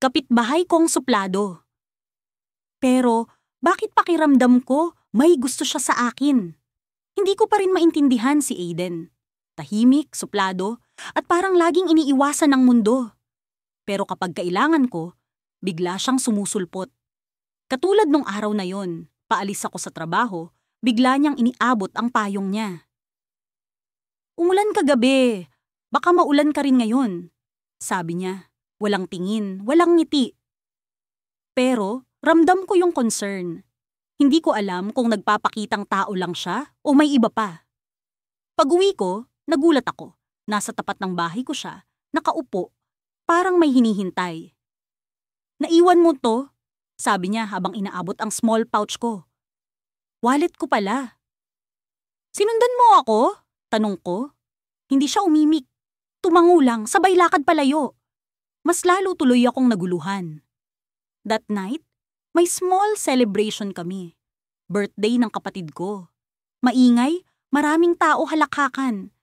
kapitbahay kong suplado. Pero bakit pakiramdam ko may gusto siya sa akin? Hindi ko pa rin maintindihan si Aiden. Tahimik, suplado, at parang laging iniiwasan ng mundo. Pero kapag kailangan ko, bigla siyang sumusulpot. Katulad nung araw na yon, paalis ako sa trabaho, bigla niyang iniabot ang payong niya. "Umulan kagabi, baka maulan ka rin ngayon," sabi niya. Walang tingin, walang ngiti. Pero ramdam ko yung concern. Hindi ko alam kung nagpapakitang tao lang siya o may iba pa. Pag-uwi ko, nagulat ako. Nasa tapat ng bahay ko siya, nakaupo, parang may hinihintay. "Naiwan mo to?" sabi niya habang inaabot ang small pouch ko. Wallet ko pala. "Sinundan mo ako?" tanong ko. Hindi siya umimik. Tumango lang, sabay lakad palayo. Mas lalo tuloy akong naguluhan. That night, may small celebration kami. Birthday ng kapatid ko. Maingay, maraming tao halakhakan.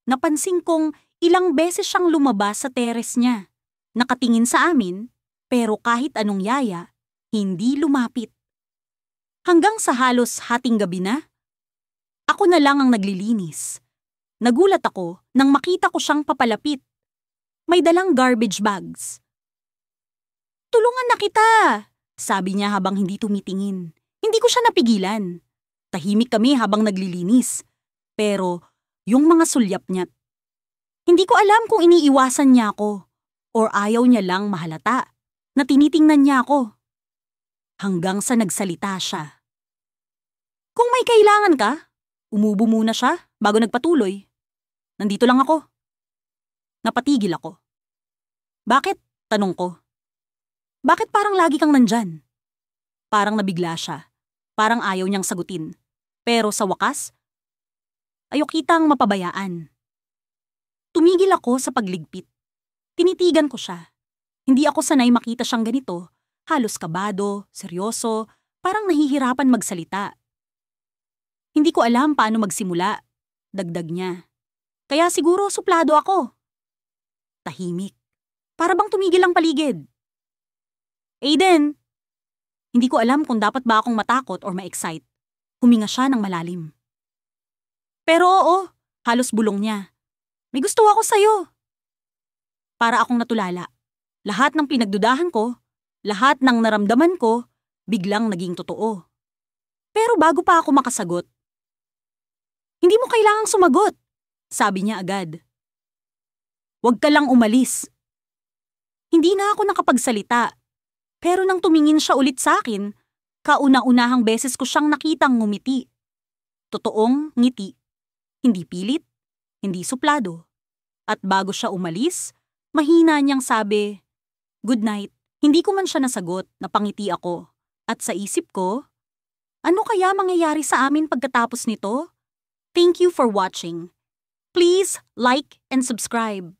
Napansin kong ilang beses siyang lumabas sa teres niya. Nakatingin sa amin, pero kahit anong yaya, hindi lumapit. Hanggang sa halos hating gabi na, ako na lang ang naglilinis. Nagulat ako nang makita ko siyang papalapit. May dalang garbage bags. "Tulungan na kita," sabi niya habang hindi tumitingin. Hindi ko siya napigilan. Tahimik kami habang naglilinis. Pero yung mga sulyap niya, hindi ko alam kung iniiwasan niya ako or ayaw niya lang mahalata na tinitingnan niya ako. Hanggang sa nagsalita siya. "Kung may kailangan ka," umubo muna siya bago nagpatuloy. "Nandito lang ako." Napatigil ako. "Bakit?" tanong ko. "Bakit parang lagi kang nandyan?" Parang nabigla siya. Parang ayaw niyang sagutin. Pero sa wakas, ayaw kitang mapabayaan. Tumigil ako sa pagligpit. Tinitigan ko siya. Hindi ako sanay makita siyang ganito. Halos kabado, seryoso, parang nahihirapan magsalita. Hindi ko alam paano magsimula. Dagdag niya. Kaya siguro suplado ako. Tahimik. Para bang tumigil ang paligid. "Aiden!" Hindi ko alam kung dapat ba akong matakot or ma-excite. Huminga siya ng malalim. Pero oo, halos bulong niya. "May gusto ako sa'yo." Para akong natulala. Lahat ng pinagdudahan ko, lahat ng naramdaman ko, biglang naging totoo. Pero bago pa ako makasagot, "Hindi mo kailangang sumagot," sabi niya agad. "Huwag ka lang umalis." Hindi na ako nakapagsalita. Pero nang tumingin siya ulit sa akin, kauna-unahang beses ko siyang nakitang ngumiti. Totoong ngiti. Hindi pilit, hindi suplado. At bago siya umalis, mahina niyang sabi, "Good night." Hindi ko man siya nasagot, napangiti ako. At sa isip ko, ano kaya mangyayari sa amin pagkatapos nito? Thank you for watching. Please like and subscribe.